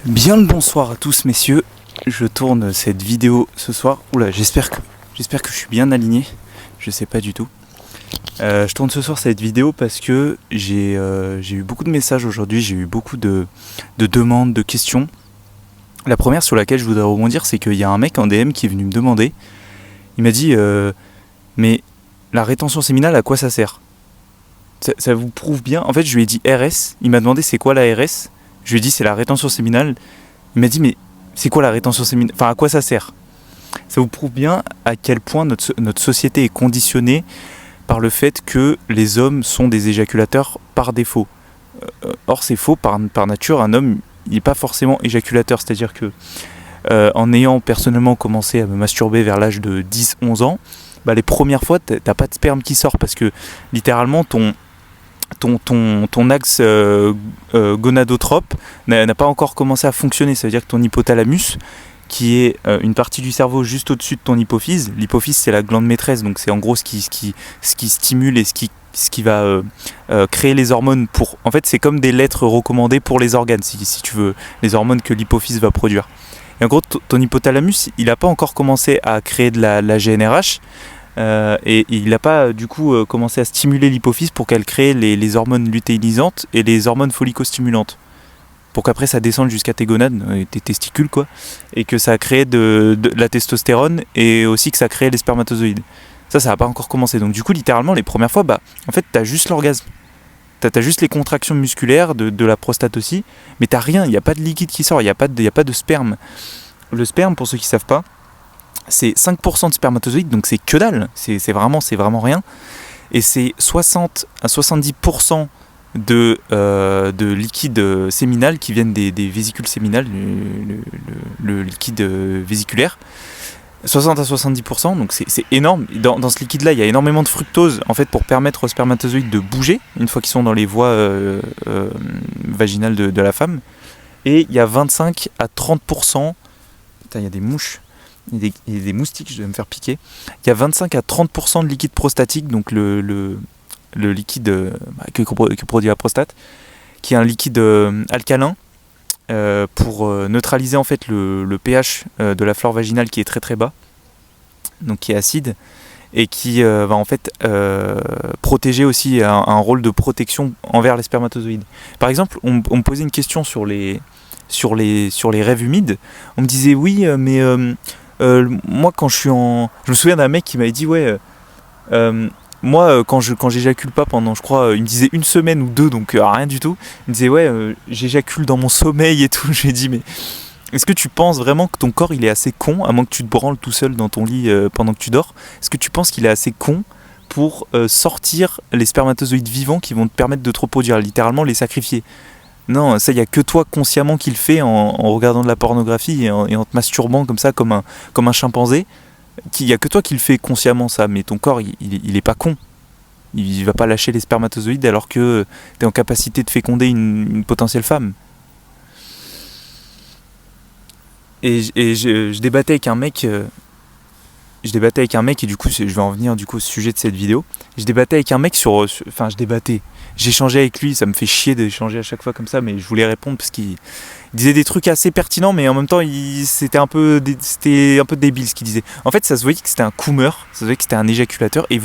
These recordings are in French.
Bien le bonsoir à tous messieurs, je tourne cette vidéo ce soir. Oula, j'espère que je suis bien aligné, je sais pas du tout. Je tourne ce soir cette vidéo parce que j'ai eu beaucoup de messages aujourd'hui, j'ai eu beaucoup de demandes, de questions. La première sur laquelle je voudrais rebondir, c'est qu'il y a un mec en DM qui est venu me demander, il m'a dit mais la rétention séminale, à quoi ça sert ? Ça vous prouve bien ? En fait, je lui ai dit RS, il m'a demandé c'est quoi la RS ? Je lui ai dit c'est la rétention séminale. Il m'a dit mais c'est quoi la rétention séminale ? Enfin, à quoi ça sert ? Ça vous prouve bien à quel point notre société est conditionnée par le fait que les hommes sont des éjaculateurs par défaut. Or c'est faux, par nature un homme il n'est pas forcément éjaculateur, c'est-à-dire que en ayant personnellement commencé à me masturber vers l'âge de 10-11 ans, bah, les premières fois t'as pas de sperme qui sort parce que littéralement ton axe gonadotrope n'a pas encore commencé à fonctionner. Ça veut dire que ton hypothalamus, qui est une partie du cerveau juste au-dessus de ton hypophyse, l'hypophyse c'est la glande maîtresse, donc c'est en gros ce qui stimule et ce qui va créer les hormones pour... En fait c'est comme des lettres recommandées pour les organes, si tu veux, les hormones que l'hypophyse va produire. Et en gros ton hypothalamus il n'a pas encore commencé à créer de la GnRH, et il n'a pas du coup commencé à stimuler l'hypophyse pour qu'elle crée les hormones lutéinisantes et les hormones follicostimulantes, pour qu'après ça descende jusqu'à tes gonades, tes testicules quoi, et que ça crée de la testostérone et aussi que ça crée les spermatozoïdes. Ça n'a pas encore commencé, donc du coup littéralement les premières fois, en fait t'as juste l'orgasme, t'as juste les contractions musculaires de la prostate aussi, mais t'as rien, il n'y a pas de liquide qui sort, il n'y a pas de sperme. Le sperme, pour ceux qui ne savent pas, c'est 5% de spermatozoïdes, donc c'est que dalle, c'est vraiment rien. Et c'est 60 à 70% de liquide séminal qui viennent des vésicules séminales, le liquide vésiculaire. 60 à 70%, donc c'est énorme. Dans ce liquide-là, il y a énormément de fructose en fait, pour permettre aux spermatozoïdes de bouger une fois qu'ils sont dans les voies vaginales de la femme. Et il y a 25 à 30%. Putain, il y a des mouches. Il y a des moustiques, je vais me faire piquer. Il y a 25 à 30% de liquide prostatique, donc le liquide que produit la prostate, qui est un liquide alcalin pour neutraliser en fait le pH de la flore vaginale qui est très très bas, donc qui est acide, et qui va en fait protéger aussi, un rôle de protection envers les spermatozoïdes. Par exemple, on me posait une question sur les rêves humides. On me disait oui, mais moi quand je me souviens d'un mec qui m'avait dit ouais, moi quand j'éjacule pas pendant, je crois, il me disait une semaine ou deux, donc rien du tout. Il me disait ouais, j'éjacule dans mon sommeil et tout. Je lui ai dit mais est-ce que tu penses vraiment que ton corps il est assez con, à moins que tu te branles tout seul dans ton lit pendant que tu dors, est-ce que tu penses qu'il est assez con pour sortir les spermatozoïdes vivants qui vont te permettre de te reproduire, littéralement les sacrifier? Non, ça, il n'y a que toi consciemment qui le fais en regardant de la pornographie et en te masturbant comme ça, comme un chimpanzé. Il n'y a que toi qui le fais consciemment, ça, mais ton corps, il est pas con. Il va pas lâcher les spermatozoïdes alors que tu es en capacité de féconder une potentielle femme. Et je débattais avec un mec... et du coup, je vais en venir du coup au sujet de cette vidéo. Je débattais avec un mec j'échangeais avec lui, ça me fait chier d'échanger à chaque fois comme ça, mais je voulais répondre parce qu'il disait des trucs assez pertinents, mais en même temps c'était un peu débile ce qu'il disait. En fait, ça se voyait que c'était un coumeur, ça se voyait que c'était un éjaculateur, et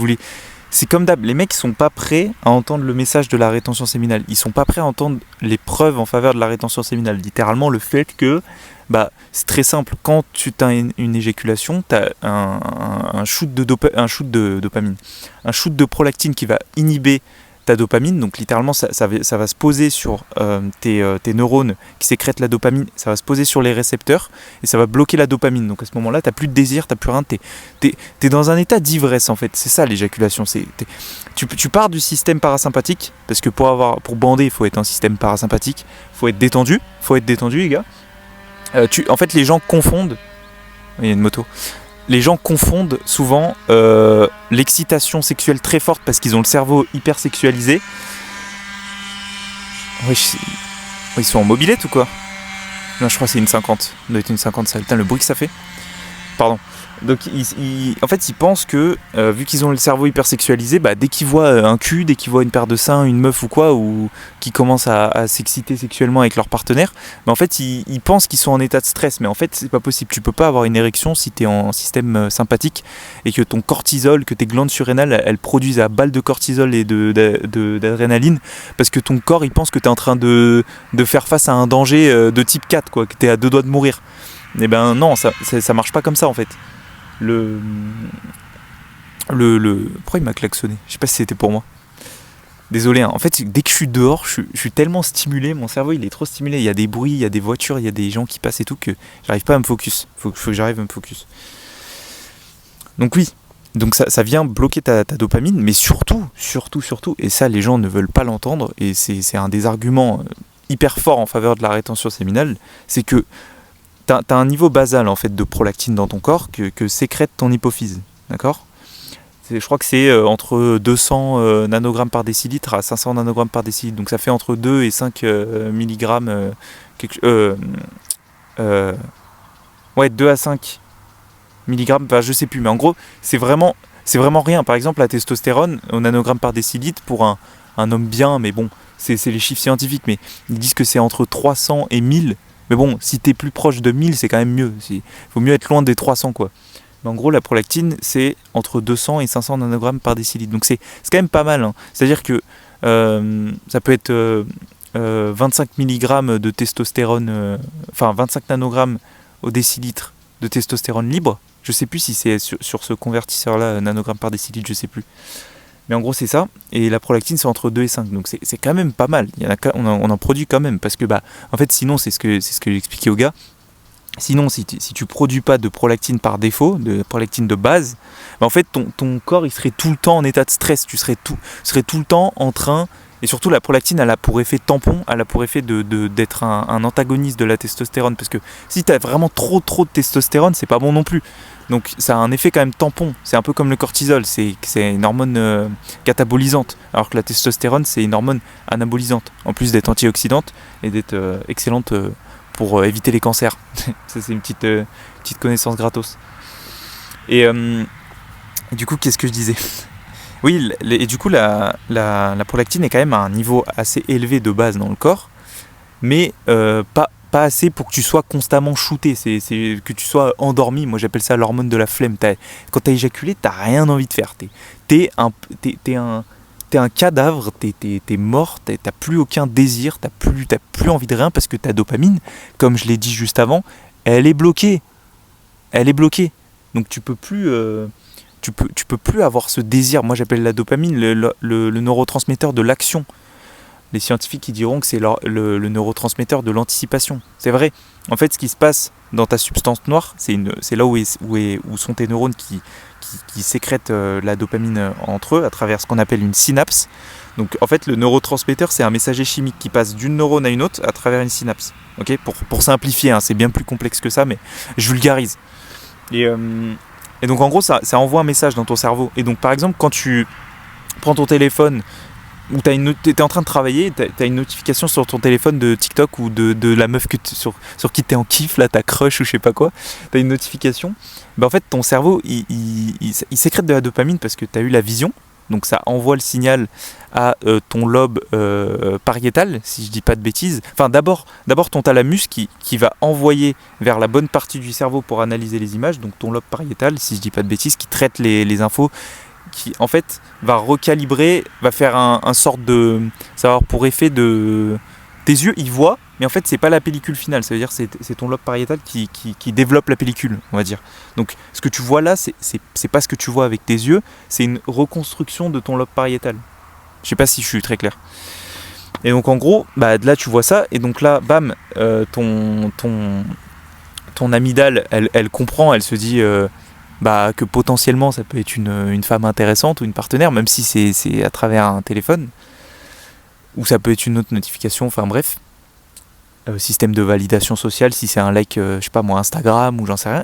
c'est comme d'hab, les mecs sont pas prêts à entendre le message de la rétention séminale, ils sont pas prêts à entendre les preuves en faveur de la rétention séminale, littéralement le fait que c'est très simple, quand tu as une éjaculation, tu as un shoot de dopamine, un shoot de prolactine qui va inhiber ta dopamine, donc littéralement ça va se poser sur tes neurones qui sécrètent la dopamine, ça va se poser sur les récepteurs et ça va bloquer la dopamine, donc à ce moment-là tu n'as plus de désir, tu n'as plus rien, t'es dans un état d'ivresse en fait, c'est ça l'éjaculation, tu pars du système parasympathique, parce que pour bander il faut être un système parasympathique, il faut être détendu les gars. En fait les gens confondent, il y a une moto, les gens confondent souvent l'excitation sexuelle très forte parce qu'ils ont le cerveau hyper sexualisé. Oui, ils sont en mobilette ou quoi? Non, je crois que c'est une 50, ça doit être une 50, ça, putain le bruit que ça fait. Pardon. Donc en fait ils pensent que vu qu'ils ont le cerveau hyper sexualisé, dès qu'ils voient un cul, dès qu'ils voient une paire de seins, une meuf ou quoi, ou qui commencent à s'exciter sexuellement avec leur partenaire, en fait ils pensent qu'ils sont en état de stress, mais en fait c'est pas possible. Tu peux pas avoir une érection si tu es en système sympathique et que ton cortisol, que tes glandes surrénales elles produisent à balle de cortisol et d'adrénaline, parce que ton corps il pense que tu es en train de faire face à un danger de type 4 quoi, que tu es à deux doigts de mourir. Et ben non, ça marche pas comme ça en fait. Pourquoi il m'a klaxonné? Je sais pas si c'était pour moi. Désolé, hein. En fait, dès que je suis dehors, je suis tellement stimulé, mon cerveau il est trop stimulé. Il y a des bruits, il y a des voitures, il y a des gens qui passent et tout que j'arrive pas à me focus. Faut que j'arrive à me focus. Donc oui, donc ça vient bloquer ta dopamine, mais surtout, et ça les gens ne veulent pas l'entendre, et c'est un des arguments hyper forts en faveur de la rétention séminale, c'est que t'as un niveau basal en fait de prolactine dans ton corps que sécrète ton hypophyse, d'accord ? Je crois que c'est entre 200 nanogrammes par décilitre à 500 nanogrammes par décilitre, donc ça fait entre 2 et 5 milligrammes, 2 à 5 milligrammes, je sais plus, mais en gros c'est vraiment rien. Par exemple la testostérone au nanogramme par décilitre pour un homme bien, mais bon c'est les chiffres scientifiques, mais ils disent que c'est entre 300 et 1000. Mais bon, si t'es plus proche de 1000, c'est quand même mieux. Faut mieux être loin des 300, quoi. Mais en gros, la prolactine, c'est entre 200 et 500 nanogrammes par décilitre. Donc c'est quand même pas mal. Hein. C'est-à-dire que ça peut être 25 mg de testostérone, 25 nanogrammes au décilitre de testostérone libre. Je sais plus si c'est sur ce convertisseur-là, nanogramme par décilitre, je sais plus. Mais en gros c'est ça, et la prolactine c'est entre 2 et 5, donc c'est quand même pas mal. On en produit quand même, parce que en fait sinon c'est ce que j'expliquais aux gars, sinon si tu produis pas de prolactine par défaut, de prolactine de base, en fait ton corps il serait tout le temps en état de stress, tu serais tout le temps en train, et surtout la prolactine elle a pour effet tampon, elle a pour effet d'être un antagoniste de la testostérone, parce que si tu as vraiment trop de testostérone c'est pas bon non plus. Donc ça a un effet quand même tampon, c'est un peu comme le cortisol, c'est une hormone catabolisante, alors que la testostérone c'est une hormone anabolisante, en plus d'être antioxydante et d'être excellente pour éviter les cancers. Ça c'est une petite connaissance gratos. Et du coup qu'est-ce que je disais? Oui, et du coup la prolactine est quand même à un niveau assez élevé de base dans le corps, mais pas assez pour que tu sois constamment shooté, c'est que tu sois endormi. Moi j'appelle ça l'hormone de la flemme. Quand t'as éjaculé, t'as rien envie de faire. T'es un cadavre, t'es mort, t'as plus aucun désir, t'as plus envie de rien, parce que ta dopamine, comme je l'ai dit juste avant, elle est bloquée. Donc tu peux plus avoir ce désir. Moi j'appelle la dopamine le neurotransmetteur de l'action. Les scientifiques ils diront que c'est le neurotransmetteur de l'anticipation. C'est vrai. En fait, ce qui se passe dans ta substance noire, c'est là où sont tes neurones qui sécrètent la dopamine entre eux à travers ce qu'on appelle une synapse. Donc en fait, le neurotransmetteur, c'est un messager chimique qui passe d'une neurone à une autre à travers une synapse. Okay, pour simplifier, hein, c'est bien plus complexe que ça, mais je vulgarise. Et donc en gros, ça envoie un message dans ton cerveau. Et donc par exemple, quand tu prends ton téléphone, ou t'es en train de travailler, t'as une notification sur ton téléphone de TikTok ou de la meuf sur qui t'es en kiff, là, ta crush ou je sais pas quoi, t'as une notification, en fait ton cerveau il sécrète de la dopamine parce que t'as eu la vision, donc ça envoie le signal à ton lobe pariétal, si je dis pas de bêtises. Enfin d'abord ton thalamus qui va envoyer vers la bonne partie du cerveau pour analyser les images, donc ton lobe pariétal, si je dis pas de bêtises, qui traite les infos, qui en fait va recalibrer, va faire un sorte de... Ça va avoir pour effet de... Tes yeux ils voient, mais en fait c'est pas la pellicule finale, ça veut dire c'est ton lobe pariétal qui développe la pellicule, on va dire. Donc ce que tu vois là, c'est pas ce que tu vois avec tes yeux, c'est une reconstruction de ton lobe pariétal. Je sais pas si je suis très clair. Et donc en gros, là tu vois ça, et donc là, bam, ton amygdale, elle comprend, elle se dit... que potentiellement ça peut être une femme intéressante ou une partenaire, même si c'est à travers un téléphone, ou ça peut être une autre notification, enfin bref, système de validation sociale, si c'est un like, je sais pas moi, Instagram ou j'en sais rien,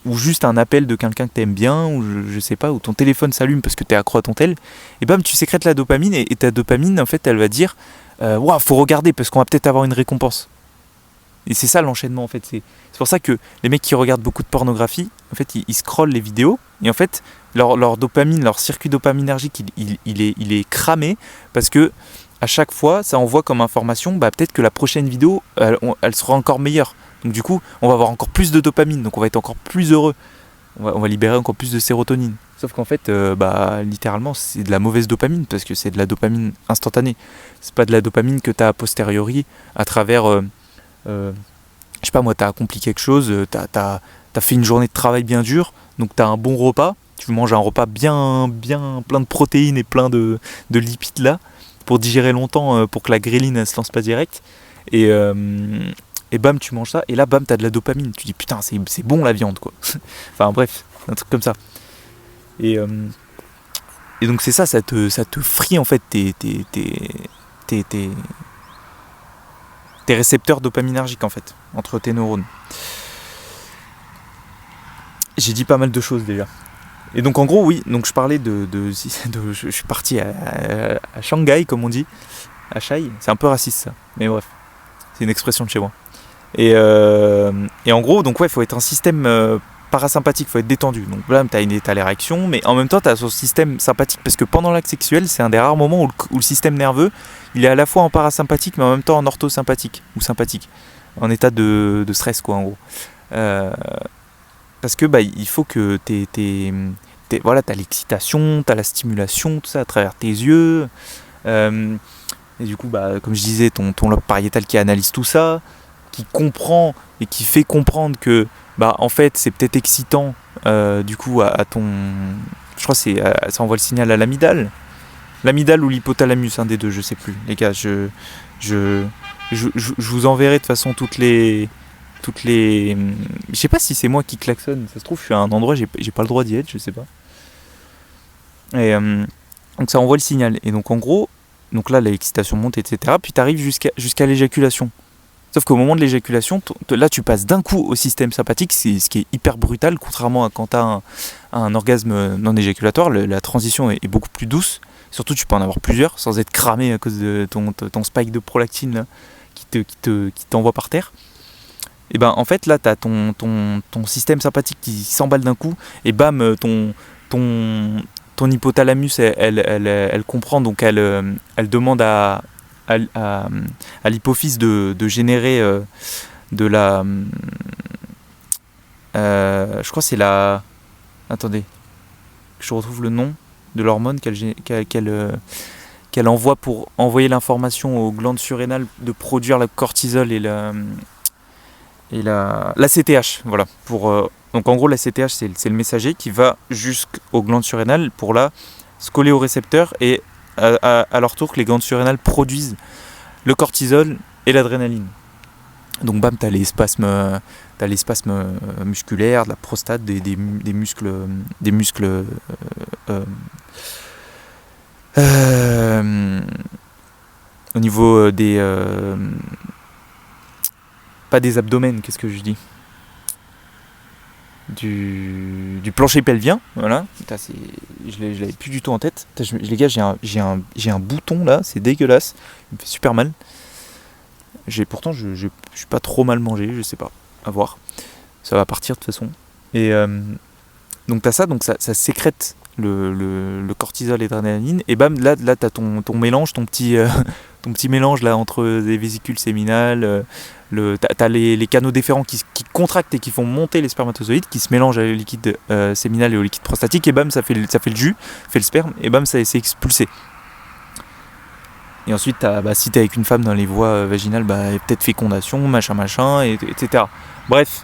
ou juste un appel de quelqu'un que t'aimes bien, ou je sais pas, ou ton téléphone s'allume parce que t'es accro à ton tel, et bam, tu sécrètes la dopamine, et ta dopamine en fait elle va dire faut regarder parce qu'on va peut-être avoir une récompense. Et c'est ça l'enchaînement en fait. C'est pour ça que les mecs qui regardent beaucoup de pornographie, en fait, ils scrollent les vidéos et en fait, leur dopamine, leur circuit dopaminergique, il est cramé parce que à chaque fois, ça envoie comme information, peut-être que la prochaine vidéo, elle sera encore meilleure. Donc du coup, on va avoir encore plus de dopamine, donc on va être encore plus heureux. On va libérer encore plus de sérotonine. Sauf qu'en fait, littéralement, c'est de la mauvaise dopamine, parce que c'est de la dopamine instantanée. C'est pas de la dopamine que tu as a posteriori à travers, je sais pas moi, tu as accompli quelque chose, tu as fait une journée de travail bien dure, donc tu as un bon repas, tu manges un repas bien plein de protéines et plein de lipides là, pour digérer longtemps, pour que la gréline elle se lance pas direct. Et bam, tu manges ça, et là, bam, t'as de la dopamine. Tu dis, putain, c'est bon la viande, quoi. Enfin, bref, un truc comme ça. Et donc, c'est ça te frie, en fait, tes récepteurs dopaminergiques, en fait, entre tes neurones. J'ai dit pas mal de choses, déjà. Et donc, en gros, oui, donc je parlais je suis parti à Shanghai, comme on dit. À Shai, c'est un peu raciste, ça. Mais bref, c'est une expression de chez moi. Et en gros, donc ouais, il faut être un système parasympathique, il faut être détendu. Donc là, t'as l'érection, mais en même temps, t'as son système sympathique, parce que pendant l'acte sexuel, c'est un des rares moments où le système nerveux, il est à la fois en parasympathique, mais en même temps en orthosympathique, ou sympathique, en état de stress, quoi, en gros. Parce que il faut que voilà, t'as l'excitation, t'as la stimulation, tout ça à travers tes yeux. Et du coup, comme je disais, ton lobe pariétal qui analyse tout ça, qui comprend et qui fait comprendre que en fait c'est peut-être excitant du coup à ton, je crois que ça envoie le signal à l'amygdale ou l'hypothalamus, un des deux, je sais plus les gars, je vous enverrai de toute façon toutes les je sais pas si c'est moi qui klaxonne, ça se trouve je suis à un endroit, j'ai pas le droit d'y être, je sais pas. Et donc ça envoie le signal, et donc en gros, donc là l'excitation monte, etc., puis tu arrives jusqu'à l'éjaculation. Sauf qu'au moment de l'éjaculation, là tu passes d'un coup au système sympathique, ce qui est hyper brutal, contrairement à quand tu as un orgasme non éjaculatoire, la transition est beaucoup plus douce. Surtout tu peux en avoir plusieurs sans être cramé à cause de ton spike de prolactine là, qui t'envoie par terre. Et en fait là tu as ton système sympathique qui s'emballe d'un coup, et bam, ton hypothalamus elle comprend, donc elle demande à l'hypophyse de générer de la je crois que c'est la, attendez que je retrouve le nom de l'hormone qu'elle envoie pour envoyer l'information aux glandes surrénales de produire le cortisol et l'ACTH, voilà, donc en gros l'ACTH c'est le messager qui va jusqu'aux glandes surrénales pour là se coller au récepteur, et à leur tour que les glandes surrénales produisent le cortisol et l'adrénaline. Donc bam, t'as les spasmes musculaires, de la prostate, des muscles au niveau pas des abdomens, qu'est-ce que je dis, du plancher pelvien, voilà. Putain, je l'avais plus du tout en tête. Putain, les gars, j'ai un bouton là, c'est dégueulasse, il me fait super mal. Pourtant je suis pas trop mal mangé, je sais pas, à voir, ça va partir de toute façon. Et donc t'as ça, donc ça sécrète le cortisol et l'adrénaline, et bam, là t'as ton mélange, ton petit mélange là entre les vésicules séminales, t'as les canaux déférents qui contractent et qui font monter les spermatozoïdes, qui se mélangent à le liquide séminal et au liquide prostatique, et bam, ça fait le jus, fait le sperme, et bam, ça s'est expulsé. Et ensuite, si t'es avec une femme dans les voies vaginales, peut-être fécondation, machin, etc. Bref.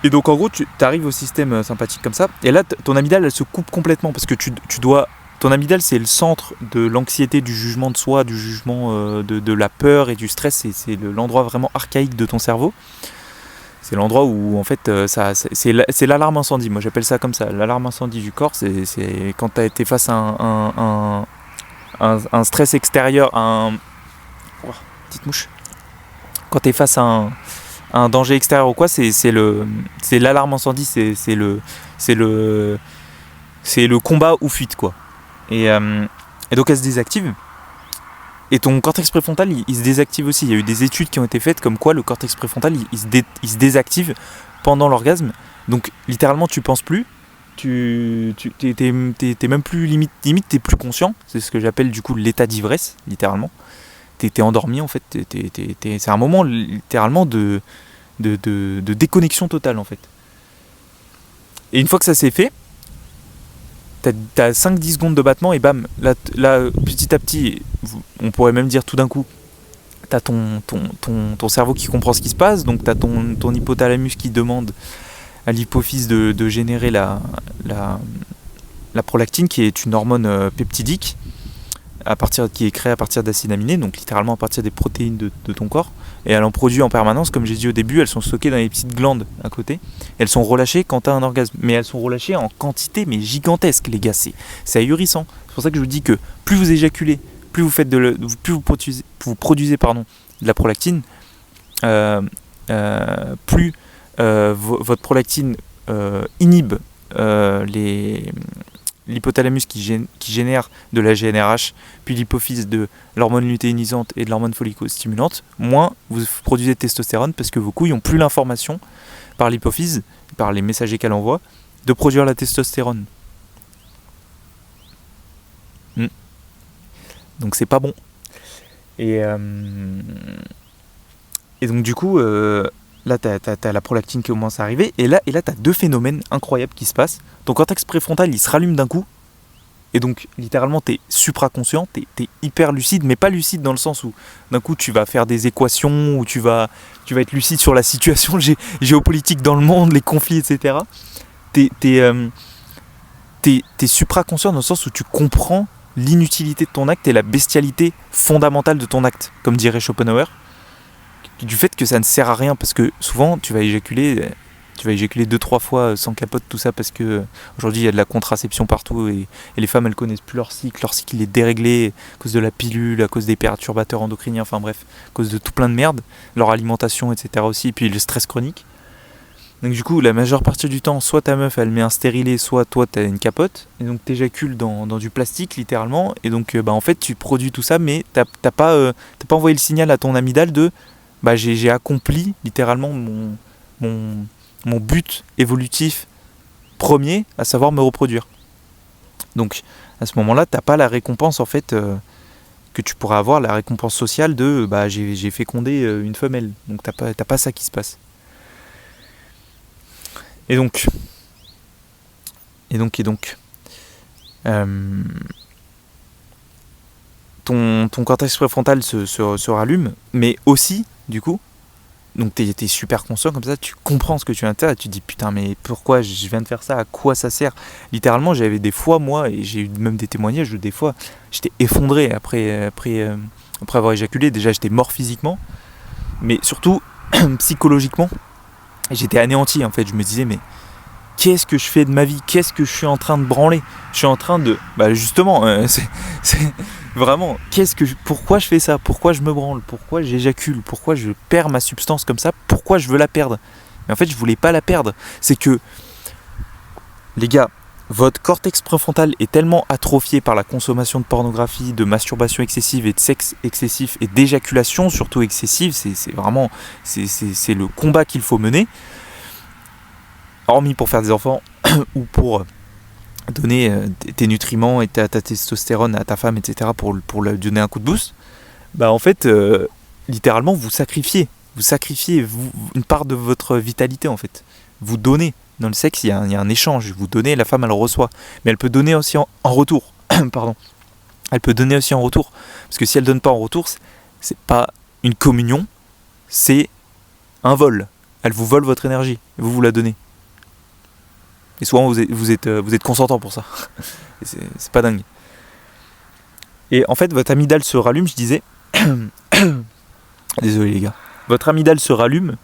Et donc en gros, tu arrives au système sympathique comme ça, et là, ton amygdale, elle se coupe complètement, parce que tu dois... Ton amygdale, c'est le centre de l'anxiété, du jugement de soi, du jugement de la peur et du stress. C'est l'endroit vraiment archaïque de ton cerveau. C'est l'endroit où, en fait, c'est l'alarme incendie. Moi, j'appelle ça comme ça. L'alarme incendie du corps, c'est quand tu as été face à un stress extérieur, petite mouche. Quand tu es face à un danger extérieur ou quoi, c'est l'alarme incendie, c'est le combat ou fuite, quoi. Et donc elle se désactive, Et ton cortex préfrontal, il se désactive aussi. Il y a eu des études qui ont été faites comme quoi le cortex préfrontal, il se désactive pendant l'orgasme. Donc littéralement, tu penses plus. T'es même plus limite t'es plus conscient. C'est ce que j'appelle du coup l'état d'ivresse, littéralement. T'es endormi en fait. C'est un moment littéralement de déconnexion totale en fait. Et une fois que ça s'est fait, t'as 5-10 secondes de battement et bam, là, petit à petit, on pourrait même dire tout d'un coup, t'as ton cerveau qui comprend ce qui se passe, donc t'as ton hypothalamus qui demande à l'hypophyse de générer la prolactine, qui est une hormone peptidique qui est créée à partir d'acides aminés, donc littéralement à partir des protéines de ton corps, et elle en produit en permanence. Comme j'ai dit au début, elles sont stockées dans les petites glandes à côté, et elles sont relâchées quand tu as un orgasme, mais elles sont relâchées en quantité mais gigantesque, les gars, c'est ahurissant. C'est pour ça que je vous dis que plus vous éjaculez, plus vous produisez de la prolactine, plus votre prolactine inhibe l'hypothalamus qui génère de la GnRH, puis l'hypophyse de l'hormone lutéinisante et de l'hormone follicostimulante, moins vous produisez de testostérone parce que vos couilles n'ont plus l'information par l'hypophyse, par les messagers qu'elle envoie, de produire la testostérone. Donc c'est pas bon. Et donc du coup, là t'as la prolactine qui commence à arriver, et là t'as deux phénomènes incroyables qui se passent. Ton cortex préfrontal il se rallume d'un coup, et donc littéralement t'es supraconscient, t'es hyper lucide, mais pas lucide dans le sens où d'un coup tu vas faire des équations, ou tu vas être lucide sur la situation géopolitique dans le monde, les conflits, etc. T'es supraconscient dans le sens où tu comprends l'inutilité de ton acte et la bestialité fondamentale de ton acte, comme dirait Schopenhauer, du fait que ça ne sert à rien, parce que souvent tu vas éjaculer 2-3 fois sans capote, tout ça parce que aujourd'hui il y a de la contraception partout, et les femmes elles connaissent plus leur cycle il est déréglé à cause de la pilule, à cause des perturbateurs endocriniens, enfin bref, à cause de tout plein de merde, leur alimentation, etc. aussi, et puis le stress chronique. Donc du coup la majeure partie du temps, soit ta meuf elle met un stérilet, soit toi t'as une capote, et donc t'éjacules dans du plastique littéralement, et donc en fait tu produis tout ça, mais t'as pas envoyé le signal à ton amygdale de j'ai accompli littéralement mon but évolutif premier, à savoir me reproduire. Donc à ce moment-là, t'as pas la récompense en fait que tu pourrais avoir, la récompense sociale de j'ai fécondé une femelle. Donc t'as pas ça qui se passe. Et donc ton cortex préfrontal se rallume, mais aussi du coup, donc t'es super conscient comme ça, tu comprends ce que tu viens de faire, et tu te dis putain mais pourquoi je viens de faire ça, à quoi ça sert. Littéralement j'avais des fois, moi, et j'ai eu même des témoignages où des fois j'étais effondré après avoir éjaculé. Déjà j'étais mort physiquement, mais surtout psychologiquement, j'étais anéanti en fait. Je me disais mais qu'est-ce que je fais de ma vie, qu'est-ce que je suis en train de branler, je suis en train de justement c'est vraiment, pourquoi je fais ça, pourquoi je me branle, pourquoi j'éjacule, pourquoi je perds ma substance comme ça, pourquoi je veux la perdre. Mais en fait je voulais pas la perdre, c'est que les gars, votre cortex préfrontal est tellement atrophié par la consommation de pornographie, de masturbation excessive et de sexe excessif et d'éjaculation surtout excessive, c'est vraiment c'est le combat qu'il faut mener, hormis pour faire des enfants ou pour donner tes nutriments et ta testostérone à ta femme, etc., pour lui donner un coup de boost. En fait littéralement vous sacrifiez une part de votre vitalité en fait. Vous donnez. Dans le sexe il y a un échange, vous donnez, la femme elle reçoit, mais elle peut donner aussi en retour. Pardon. Elle peut donner aussi en retour, parce que si elle donne pas en retour, c'est pas une communion, c'est un vol. Elle vous vole votre énergie, et vous la donnez. Et souvent vous êtes consentant pour ça. Et c'est pas dingue. Et en fait votre amygdale se rallume, je disais. Désolé les gars. Votre amygdale se rallume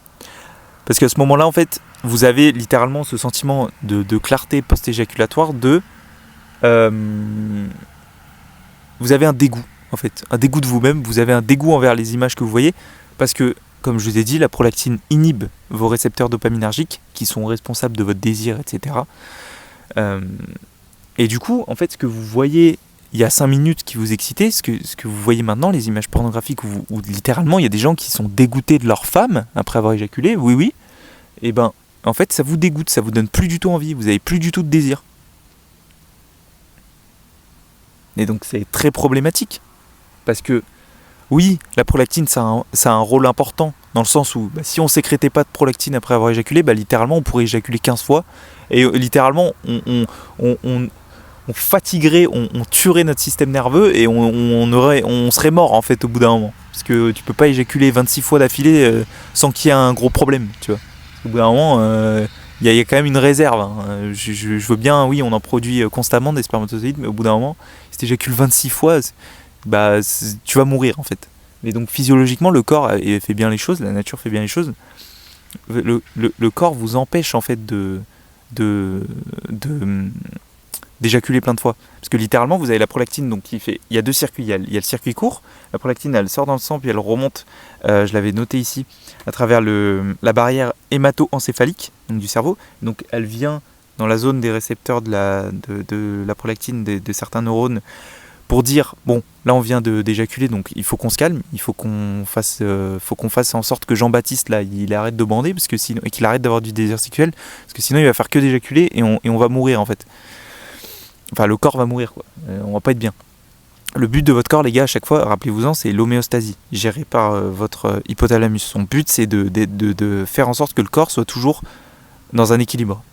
parce qu'à ce moment-là en fait vous avez littéralement ce sentiment de clarté post-éjaculatoire vous avez un dégoût en fait, un dégoût de vous-même, vous avez un dégoût envers les images que vous voyez, parce que comme je vous ai dit, la prolactine inhibe vos récepteurs dopaminergiques qui sont responsables de votre désir, etc. Et du coup, en fait, ce que vous voyez il y a 5 minutes qui vous excitaient, ce que vous voyez maintenant, les images pornographiques où littéralement il y a des gens qui sont dégoûtés de leur femme après avoir éjaculé, oui, et ben en fait ça vous dégoûte, ça vous donne plus du tout envie, vous avez plus du tout de désir. Et donc c'est très problématique. Parce que oui, la prolactine ça a un rôle important, dans le sens où si on sécrétait pas de prolactine après avoir éjaculé, littéralement on pourrait éjaculer 15 fois, et littéralement on fatiguerait, on tuerait notre système nerveux, et on serait mort en fait au bout d'un moment. Parce que tu peux pas éjaculer 26 fois d'affilée sans qu'il y ait un gros problème, tu vois. Au bout d'un moment, il y a quand même une réserve. Hein. Je veux bien, oui, on en produit constamment des spermatozoïdes, mais au bout d'un moment, si tu éjacules 26 fois, tu vas mourir en fait. Mais donc physiologiquement, le corps fait bien les choses, la nature fait bien les choses. Le corps vous empêche en fait d'éjaculer plein de fois. Parce que littéralement, vous avez la prolactine, donc il y a deux circuits. Il y a le circuit court, la prolactine elle sort dans le sang, puis elle remonte, je l'avais noté ici, à travers la barrière hémato-encéphalique, donc du cerveau. Donc elle vient dans la zone des récepteurs de la prolactine, de certains neurones, pour dire, bon, là on vient d'éjaculer, donc il faut qu'on se calme, il faut qu'on fasse en sorte que Jean-Baptiste, là, il arrête de bander, parce que sinon, et qu'il arrête d'avoir du désir sexuel, parce que sinon il va faire que d'éjaculer, et on va mourir en fait. Enfin, le corps va mourir, quoi. On va pas être bien. Le but de votre corps, les gars, à chaque fois, rappelez-vous-en, c'est l'homéostasie, gérée par votre hypothalamus. Son but, c'est de faire en sorte que le corps soit toujours dans un équilibre.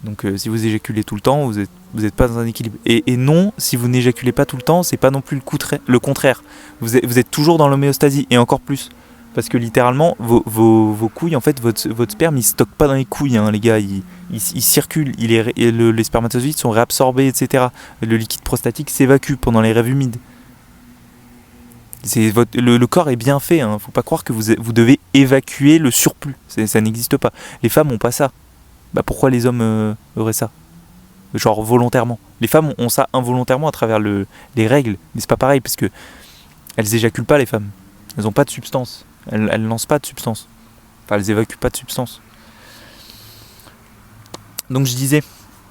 Donc si vous éjaculez tout le temps, vous êtes pas dans un équilibre. Et non, si vous n'éjaculez pas tout le temps, c'est pas non plus le contraire. Vous êtes toujours dans l'homéostasie, et encore plus. Parce que littéralement, vos couilles, en fait, votre sperme, il stocke pas dans les couilles, hein, les gars. Il circule, les spermatozoïdes sont réabsorbés, etc. Le liquide prostatique s'évacue pendant les rêves humides. Le corps est bien fait, hein. Faut pas croire que vous devez évacuer le surplus. Ça n'existe pas. Les femmes n'ont pas ça. Pourquoi les hommes auraient ça ? Genre volontairement. Les femmes ont ça involontairement à travers les règles. Mais c'est pas pareil, parce que elles éjaculent pas, les femmes. Elles n'ont pas de substance. Elles lancent pas de substance. Enfin, elles évacuent pas de substance. Donc je disais,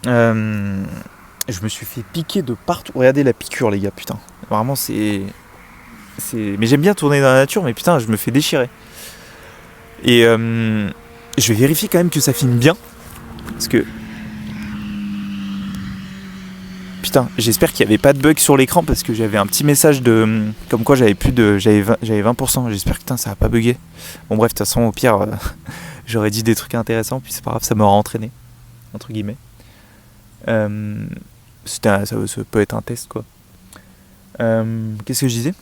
je me suis fait piquer de partout. Regardez la piqûre, les gars, putain. Vraiment, c'est... Mais j'aime bien tourner dans la nature, mais putain, je me fais déchirer. Et je vais vérifier quand même que ça filme bien. Parce que... Putain, j'espère qu'il n'y avait pas de bug sur l'écran, parce que j'avais un petit message comme quoi j'avais 20%. J'espère que putain, ça va pas bugger. Bon bref, de toute façon, au pire, j'aurais dit des trucs intéressants, puis c'est pas grave, ça m'aura entraîné. Entre guillemets. Ça peut être un test, quoi. Qu'est-ce que je disais ?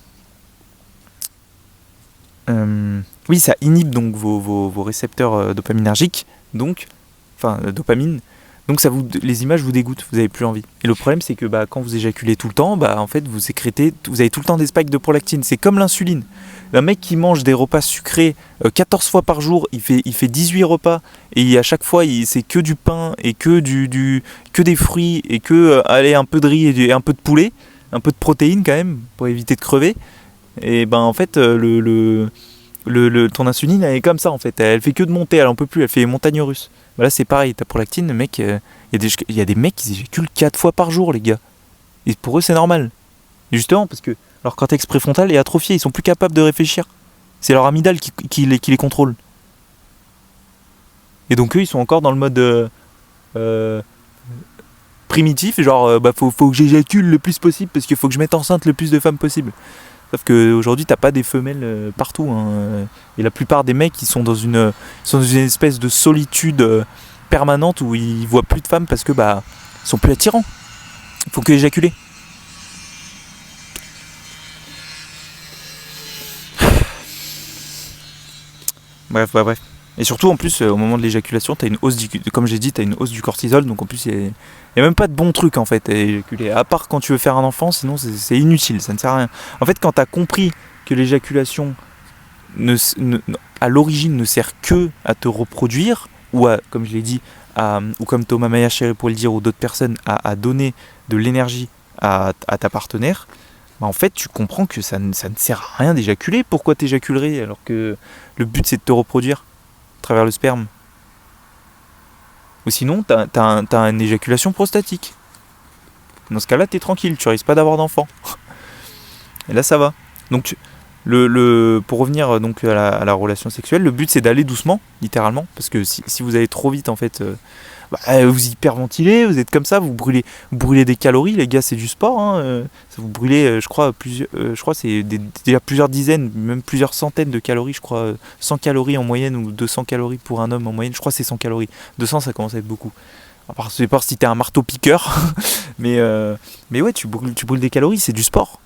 Oui, ça inhibe donc vos récepteurs dopaminergiques, dopamine. Donc les images vous dégoûtent, vous n'avez plus envie. Et le problème, c'est que quand vous éjaculez tout le temps, en fait, vous avez tout le temps des spikes de prolactine. C'est comme l'insuline. Un mec qui mange des repas sucrés 14 fois par jour, il fait 18 repas, et à chaque fois, c'est que du pain, et que des fruits, et que un peu de riz et un peu de poulet, un peu de protéines quand même, pour éviter de crever. Et en fait, ton insuline, elle est comme ça, en fait. Elle fait que de monter, elle en peut plus, elle fait les montagnes russes. Là, c'est pareil, ta prolactine, le mec, il y a des mecs qui éjaculent 4 fois par jour, les gars. Et pour eux, c'est normal. Et justement, parce que leur cortex préfrontal est atrophié, ils sont plus capables de réfléchir. C'est leur amygdale qui les contrôle. Et donc eux, ils sont encore dans le mode primitif, genre faut que j'éjacule le plus possible, parce qu'il faut que je mette enceinte le plus de femmes possible. Sauf qu'aujourd'hui, t'as pas des femelles partout, hein. Et la plupart des mecs, ils sont dans une espèce de solitude permanente où ils voient plus de femmes parce que ils sont plus attirants. Il faut que éjaculer. Bref. Et surtout, en plus, au moment de l'éjaculation, t'as une hausse comme j'ai dit, t'as une hausse du cortisol, donc en plus, il n'y a même pas de bon truc en fait à éjaculer. À part quand tu veux faire un enfant, sinon c'est inutile, ça ne sert à rien. En fait, quand t'as compris que l'éjaculation à l'origine ne sert que à te reproduire, ou comme je l'ai dit, ou comme Thomas Maya-Cheré pourrait le dire, ou d'autres personnes, à donner de l'énergie à ta partenaire, en fait, tu comprends que ça ne sert à rien d'éjaculer. Pourquoi t'éjaculerais alors que le but c'est de te reproduire à travers le sperme? Ou sinon, t'as une éjaculation prostatique. Dans ce cas-là, t'es tranquille, tu risques pas d'avoir d'enfant. Et là, ça va. Donc, pour revenir donc à la relation sexuelle, le but c'est d'aller doucement, littéralement, parce que si vous allez trop vite, en fait, vous hyperventilez, vous êtes comme ça, vous brûlez des calories, les gars, c'est du sport, hein, ça vous brûlez, je crois c'est déjà plusieurs dizaines, même plusieurs centaines de calories, je crois 100 calories en moyenne ou 200 calories pour un homme en moyenne, je crois que c'est 100 calories, 200 ça commence à être beaucoup. Je sais pas si t'es un marteau piqueur, mais ouais, tu brûles des calories, c'est du sport,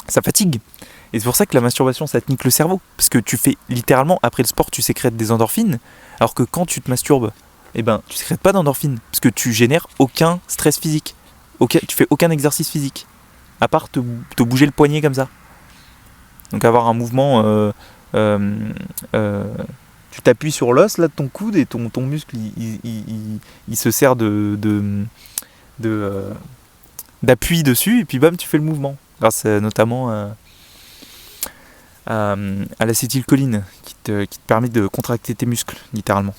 ça fatigue. Et c'est pour ça que la masturbation, ça te nique le cerveau. Parce que tu fais littéralement, après le sport, tu sécrètes des endorphines. Alors que quand tu te masturbes, tu sécrètes pas d'endorphines. Parce que tu génères aucun stress physique. Tu fais aucun exercice physique. À part te bouger le poignet comme ça. Donc avoir un mouvement... tu t'appuies sur l'os là, de ton coude et ton muscle, il se sert d'appui dessus. Et puis bam, tu fais le mouvement. Grâce notamment... à l'acétylcholine qui te permet de contracter tes muscles, littéralement.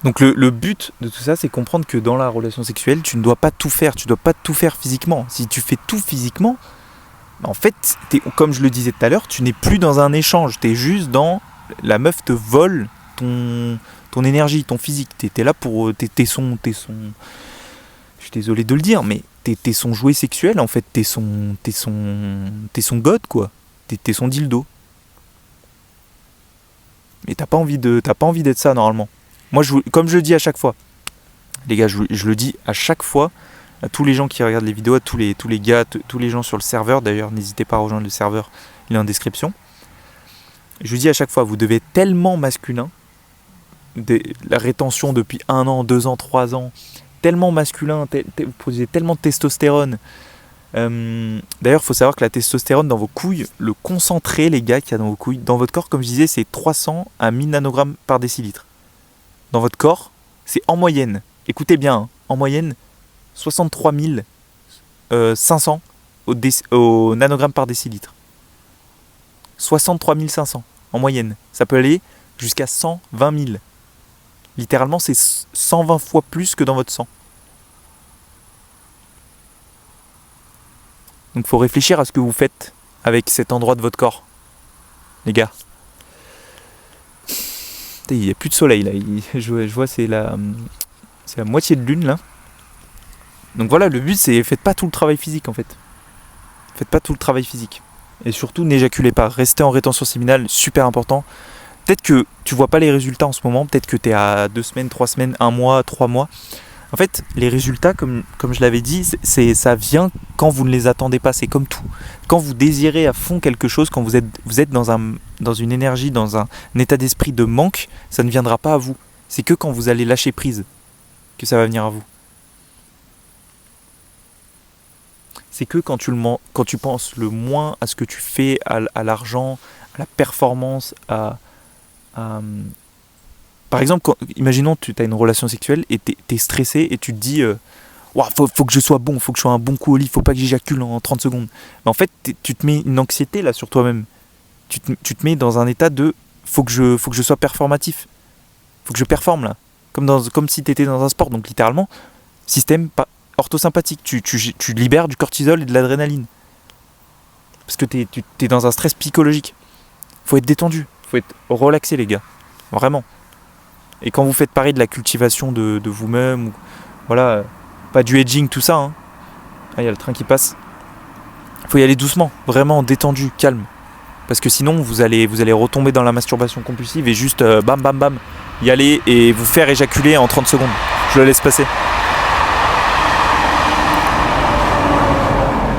Donc le but de tout ça, c'est comprendre que dans la relation sexuelle, tu ne dois pas tout faire, tu ne dois pas tout faire physiquement. Si tu fais tout physiquement, en fait, comme je le disais tout à l'heure, tu n'es plus dans un échange, tu es juste dans... La meuf te vole ton énergie, ton physique, t'es là pour... T'es son... Je suis désolé de le dire, mais t'es son jouet sexuel, en fait, t'es son god, quoi. T'es son dildo. Et t'as pas envie d'être ça, normalement. Moi, comme je le dis à chaque fois, les gars, je le dis à chaque fois, à tous les gens qui regardent les vidéos, à tous les gars, tous les gens sur le serveur, d'ailleurs, n'hésitez pas à rejoindre le serveur, il est en description. Je le dis à chaque fois, vous devez être tellement masculin, la rétention depuis 1 an, 2 ans, 3 ans, tellement masculin, vous produisez tellement de testostérone. D'ailleurs, il faut savoir que la testostérone dans vos couilles, le concentré, les gars, qu'il y a dans vos couilles, dans votre corps, comme je disais, c'est 300 à 1000 nanogrammes par décilitre. Dans votre corps, c'est en moyenne, écoutez bien, hein, en moyenne, 63 500 au nanogramme par décilitre. 63 500 en moyenne. Ça peut aller jusqu'à 120 000. Littéralement, c'est 120 fois plus que dans votre sang. Donc il faut réfléchir à ce que vous faites avec cet endroit de votre corps. Les gars. Il n'y a plus de soleil là. Je vois c'est la moitié de lune là. Donc voilà, le but c'est faites pas tout le travail physique en fait. Faites pas tout le travail physique. Et surtout n'éjaculez pas. Restez en rétention séminale, super important. Peut-être que tu vois pas les résultats en ce moment, peut-être que tu es à 2 semaines, 3 semaines, 1 mois, 3 mois. En fait, les résultats, comme je l'avais dit, ça vient quand vous ne les attendez pas, c'est comme tout. Quand vous désirez à fond quelque chose, quand vous êtes dans une énergie, dans un état d'esprit de manque, ça ne viendra pas à vous. C'est que quand vous allez lâcher prise que ça va venir à vous. C'est que quand tu penses le moins à ce que tu fais, à l'argent, à la performance, par exemple, imaginons que tu as une relation sexuelle et tu es stressé et tu te dis faut que je sois bon, faut que je sois un bon coup au lit, faut pas que j'éjacule en 30 secondes. Mais en fait, tu te mets une anxiété là sur toi-même. Tu te mets dans un état de faut que je sois performatif. Faut que je performe là. Comme si tu étais dans un sport. Donc littéralement, système orthosympathique. Tu libères du cortisol et de l'adrénaline. Parce que tu es dans un stress psychologique. Faut être détendu. Faut être relaxé, les gars. Vraiment. Et quand vous faites pareil de la cultivation de vous-même, ou, voilà, pas du edging, tout ça. Hein. Ah, y a le train qui passe. Faut y aller doucement. Vraiment détendu, calme. Parce que sinon, vous allez retomber dans la masturbation compulsive et juste bam, bam, bam, y aller et vous faire éjaculer en 30 secondes. Je le laisse passer.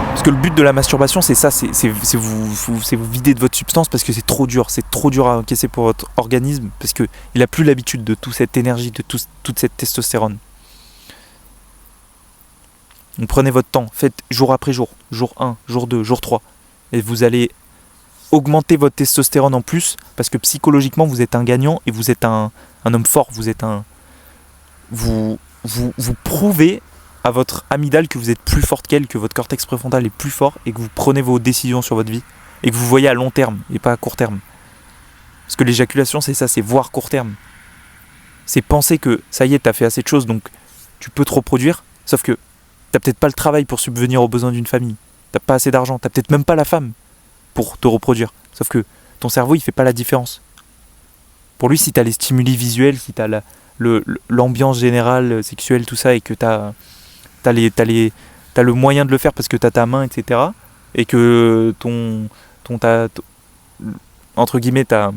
Parce que le but de la masturbation, c'est ça, c'est vous vider de votre substance parce que c'est trop dur à encaisser pour votre organisme parce qu'il n'a plus l'habitude de toute cette énergie, de toute cette testostérone. Donc prenez votre temps, faites jour après jour, jour 1, jour 2, jour 3, et vous allez augmenter votre testostérone en plus parce que psychologiquement vous êtes un gagnant et vous êtes un homme fort, vous prouvez à votre amygdale que vous êtes plus forte qu'elle, que votre cortex préfrontal est plus fort et que vous prenez vos décisions sur votre vie et que vous voyez à long terme et pas à court terme. Parce que l'éjaculation c'est ça, c'est voir court terme. C'est penser que ça y est, t'as fait assez de choses donc tu peux te reproduire, sauf que t'as peut-être pas le travail pour subvenir aux besoins d'une famille, t'as pas assez d'argent, t'as peut-être même pas la femme pour te reproduire, sauf que ton cerveau il fait pas la différence. Pour lui, si t'as les stimuli visuels, si t'as l'ambiance générale sexuelle, tout ça, et que t'as le moyen de le faire parce que t'as ta main, etc., et que entre guillemets, t'as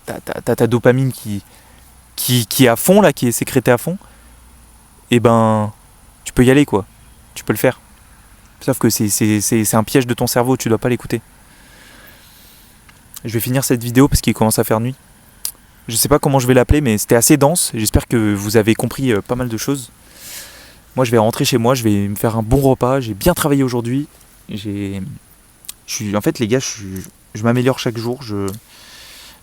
ta dopamine qui est à fond, là, qui est sécrétée à fond, et ben, tu peux y aller, quoi. Tu peux le faire. Sauf que c'est un piège de ton cerveau, tu dois pas l'écouter. Je vais finir cette vidéo parce qu'il commence à faire nuit. Je sais pas comment je vais l'appeler, mais c'était assez dense. J'espère que vous avez compris pas mal de choses. Moi, je vais rentrer chez moi, je vais me faire un bon repas. J'ai bien travaillé aujourd'hui. En fait, les gars, je m'améliore chaque jour.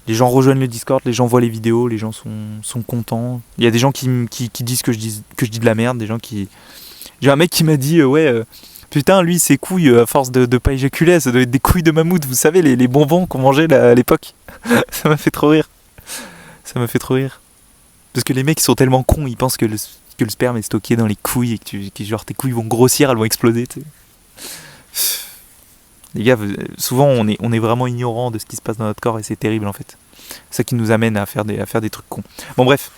Les gens rejoignent le Discord, les gens voient les vidéos, les gens sont contents. Il y a des gens qui disent que je dis de la merde, des gens qui... J'ai un mec qui m'a dit putain, lui, ses couilles, à force de pas éjaculer, ça doit être des couilles de mammouth, vous savez, les bonbons qu'on mangeait là, à l'époque. Ça m'a fait trop rire. Ça m'a fait trop rire. Parce que les mecs, ils sont tellement cons, ils pensent que le sperme est stocké dans les couilles et que genre tes couilles vont grossir, elles vont exploser, tu sais. Les gars, souvent on est vraiment ignorant de ce qui se passe dans notre corps et c'est terrible en fait. C'est ça qui nous amène à faire des trucs cons. Bon bref,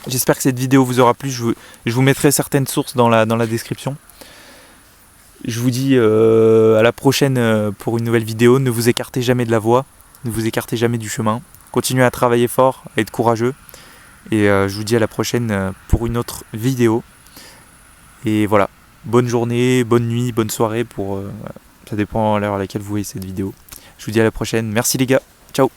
j'espère que cette vidéo vous aura plu. Je vous mettrai certaines sources dans la description. Je vous dis à la prochaine pour une nouvelle vidéo. Ne vous écartez jamais de la voie, ne vous écartez jamais du chemin. Continuez à travailler fort, à être courageux. Et je vous dis à la prochaine pour une autre vidéo. Et voilà, bonne journée, bonne nuit, bonne soirée ça dépend à l'heure à laquelle vous voyez cette vidéo. Je vous dis à la prochaine. Merci les gars. Ciao.